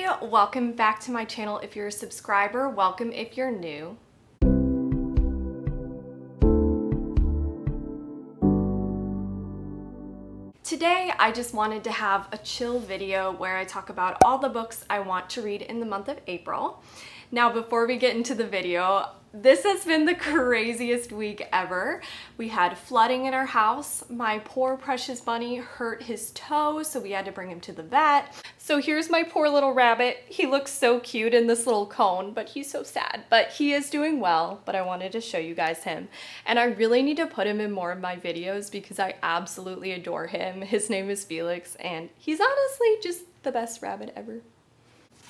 Hi, welcome back to my channel. If you're a subscriber, welcome if you're new. Today, I just wanted to have a chill video where I talk about all the books I want to read in the month of April. Now, before we get into the video, this has been the craziest week ever. We had flooding in our house. My poor precious bunny hurt his toe, so we had to bring him to the vet. So here's my poor little rabbit. He looks so cute in this little cone, but he's so sad. But he is doing well, but I wanted to show you guys him. And I really need to put him in more of my videos because I absolutely adore him. His name is Felix, and he's honestly just the best rabbit ever.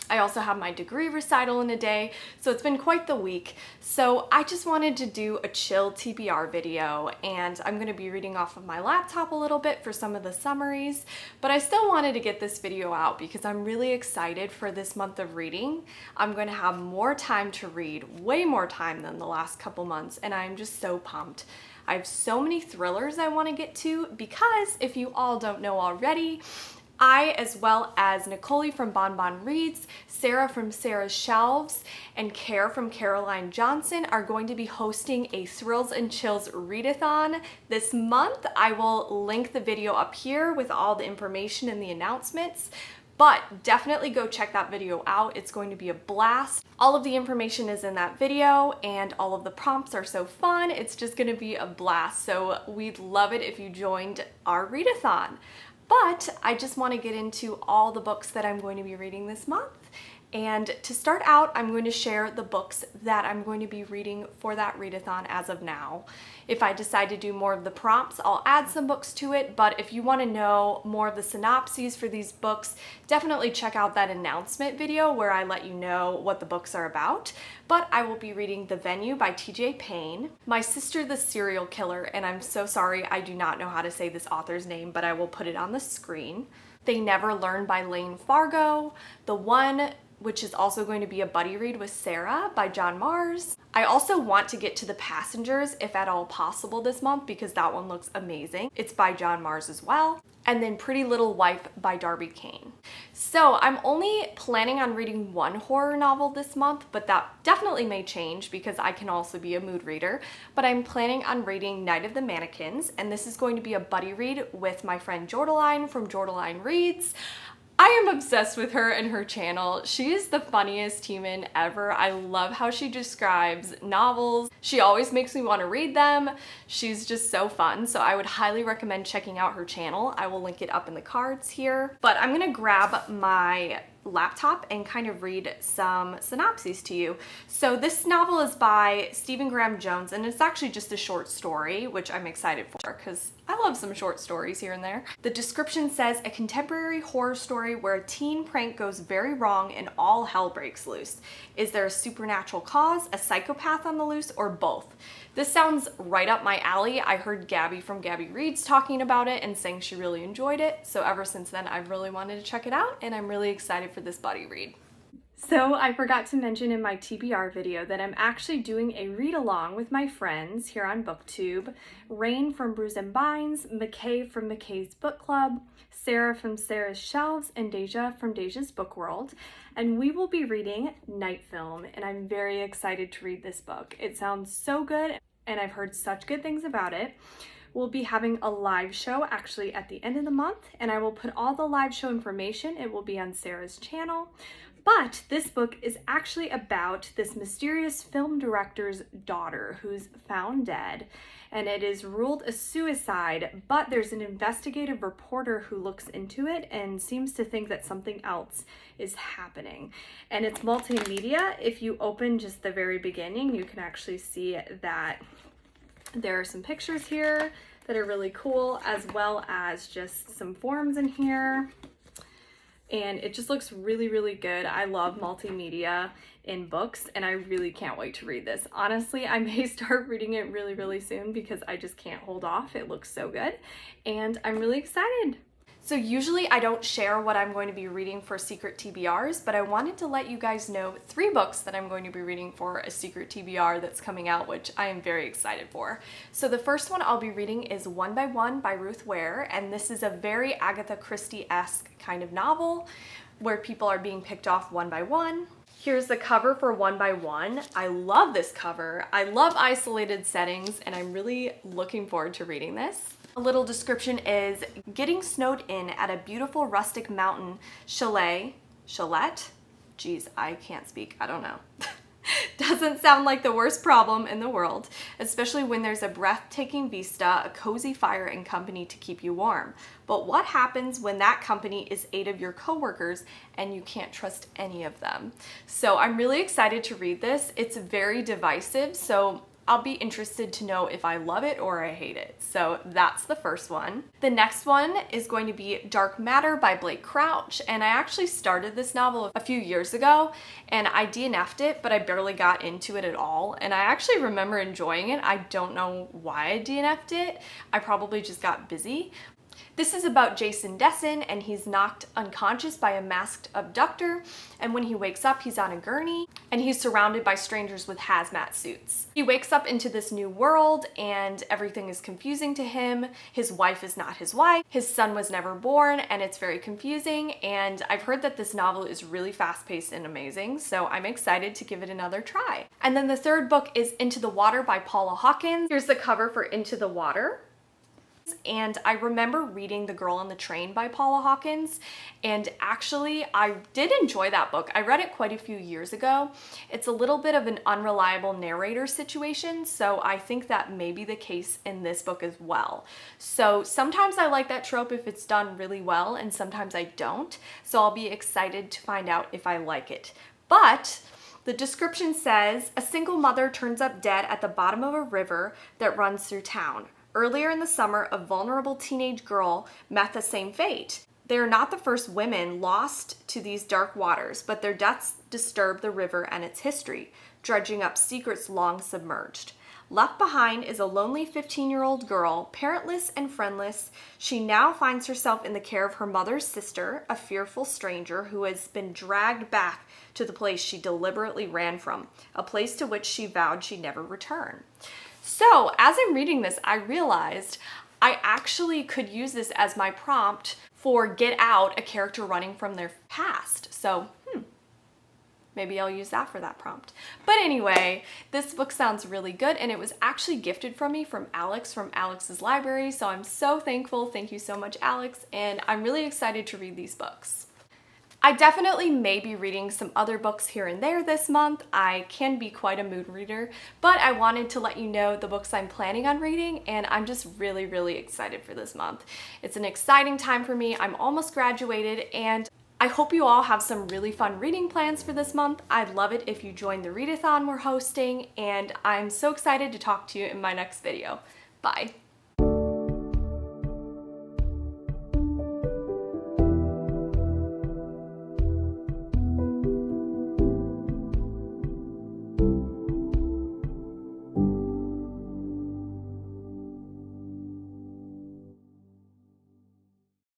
I also have my degree recital in a day, so it's been quite the week. So I just wanted to do a chill TBR video, and I'm going to be reading off of my laptop a little bit for some of the summaries, but I still wanted to get this video out because I'm really excited for this month of reading. I'm going to have more time to read, way more time than the last couple months, and I'm just so pumped. I have so many thrillers I want to get to because, if you all don't know already, I, as well as Nicolee from Bon Bon Reads, Sarah from Sarah's Shelves, and Care from Caroline Johnson are going to be hosting a Thrills and Chills Readathon this month. I will link the video up here with all the information and the announcements, but definitely go check that video out. It's going to be a blast. All of the information is in that video, and all of the prompts are so fun. It's just going to be a blast, so we'd love it if you joined our Readathon. But I just want to get into all the books that I'm going to be reading this month. And to start out, I'm going to share the books that I'm going to be reading for that readathon as of now. If I decide to do more of the prompts, I'll add some books to it, but if you want to know more of the synopses for these books, definitely check out that announcement video where I let you know what the books are about. But I will be reading The Venue by TJ Payne, My Sister the Serial Killer, and I'm so sorry I do not know how to say this author's name, but I will put it on the screen. They Never Learn by Layne Fargo, The One, which is also going to be a buddy read with Sarah by John Mars. I also want to get to The Passengers, if at all possible, this month because that one looks amazing. It's by John Mars as well. And then Pretty Little Wife by Darby Kane. So I'm only planning on reading one horror novel this month, but that definitely may change because I can also be a mood reader. But I'm planning on reading Night of the Mannequins, and this is going to be a buddy read with my friend Jordaline from Jordaline Reads. I am obsessed with her and her channel. She is the funniest human ever. I love how she describes novels. She always makes me want to read them. She's just so fun, so I would highly recommend checking out her channel. I will link it up in the cards here. But I'm gonna grab my laptop and kind of read some synopses to you. So this novel is by Stephen Graham Jones, and it's actually just a short story, which I'm excited for because I love some short stories here and there. The description says, a contemporary horror story where a teen prank goes very wrong and all hell breaks loose. Is there a supernatural cause, a psychopath on the loose, or both? This sounds right up my alley. I heard Gabby from Gabby Reads talking about it and saying she really enjoyed it. So ever since then, I've really wanted to check it out, and I'm really excited for this buddy read. So I forgot to mention in my TBR video that I'm actually doing a read-along with my friends here on BookTube. Rain from Brews and Binds, McKay from McKay's Book Club, Sarah from Sarah's Shelves, and Deja from Deja's Book World. And we will be reading Night Film, and I'm very excited to read this book. It sounds so good, and I've heard such good things about it. We'll be having a live show actually at the end of the month, and I will put all the live show information. It will be on Sarah's channel. But this book is actually about this mysterious film director's daughter who's found dead, and it is ruled a suicide, but there's an investigative reporter who looks into it and seems to think that something else is happening. And it's multimedia. If you open just the very beginning, you can actually see that there are some pictures here that are really cool, as well as just some forms in here. And it just looks really, really good. I love multimedia in books, and I really can't wait to read this. Honestly, I may start reading it really, really soon because I just can't hold off. It looks so good, and I'm really excited. So usually I don't share what I'm going to be reading for secret TBRs, but I wanted to let you guys know 3 books that I'm going to be reading for a secret TBR that's coming out, which I am very excited for. So the first one I'll be reading is One by One by Ruth Ware, and this is a very Agatha Christie-esque kind of novel. where people are being picked off one by one. Here's the cover for One by One. I love this cover. I love isolated settings, and I'm really looking forward to reading this. A little description is getting snowed in at a beautiful rustic mountain chalet. Geez, I can't speak. I don't know. Doesn't sound like the worst problem in the world, especially when there's a breathtaking vista, a cozy fire, and company to keep you warm. But what happens when that company is 8 of your coworkers and you can't trust any of them? So I'm really excited to read this. It's very divisive, so I'll be interested to know if I love it or I hate it. So that's the first one. The next one is going to be Dark Matter by Blake Crouch. And I actually started this novel a few years ago and I DNF'd it, but I barely got into it at all. And I actually remember enjoying it. I don't know why I DNF'd it. I probably just got busy. This is about Jason Desson, and he's knocked unconscious by a masked abductor, and when he wakes up, he's on a gurney, and he's surrounded by strangers with hazmat suits. He wakes up into this new world, and everything is confusing to him. His wife is not his wife, his son was never born, and it's very confusing, and I've heard that this novel is really fast-paced and amazing, so I'm excited to give it another try. And then the third book is Into the Water by Paula Hawkins. Here's the cover for Into the Water. And I remember reading The Girl on the Train by Paula Hawkins, and actually I did enjoy that book. I read it quite a few years ago. It's a little bit of an unreliable narrator situation, so I think that may be the case in this book as well. So sometimes I like that trope if it's done really well, and sometimes I don't. So I'll be excited to find out if I like it. But the description says, a single mother turns up dead at the bottom of a river that runs through town. Earlier in the summer, a vulnerable teenage girl met the same fate. They are not the first women lost to these dark waters, but their deaths disturb the river and its history, dredging up secrets long submerged. Left behind is a lonely 15-year-old girl, parentless and friendless. She now finds herself in the care of her mother's sister, a fearful stranger who has been dragged back to the place she deliberately ran from, a place to which she vowed she'd never return. So as I'm reading this, I realized I actually could use this as my prompt for Get Out, a character running from their past. So, maybe I'll use that for that prompt. But anyway, this book sounds really good, and it was actually gifted from me from Alex from Alex's library. So I'm so thankful. Thank you so much, Alex. And I'm really excited to read these books. I definitely may be reading some other books here and there this month. I can be quite a mood reader, but I wanted to let you know the books I'm planning on reading, and I'm just really, really excited for this month. It's an exciting time for me. I'm almost graduated, and I hope you all have some really fun reading plans for this month. I'd love it if you join the readathon we're hosting, and I'm so excited to talk to you in my next video. Bye.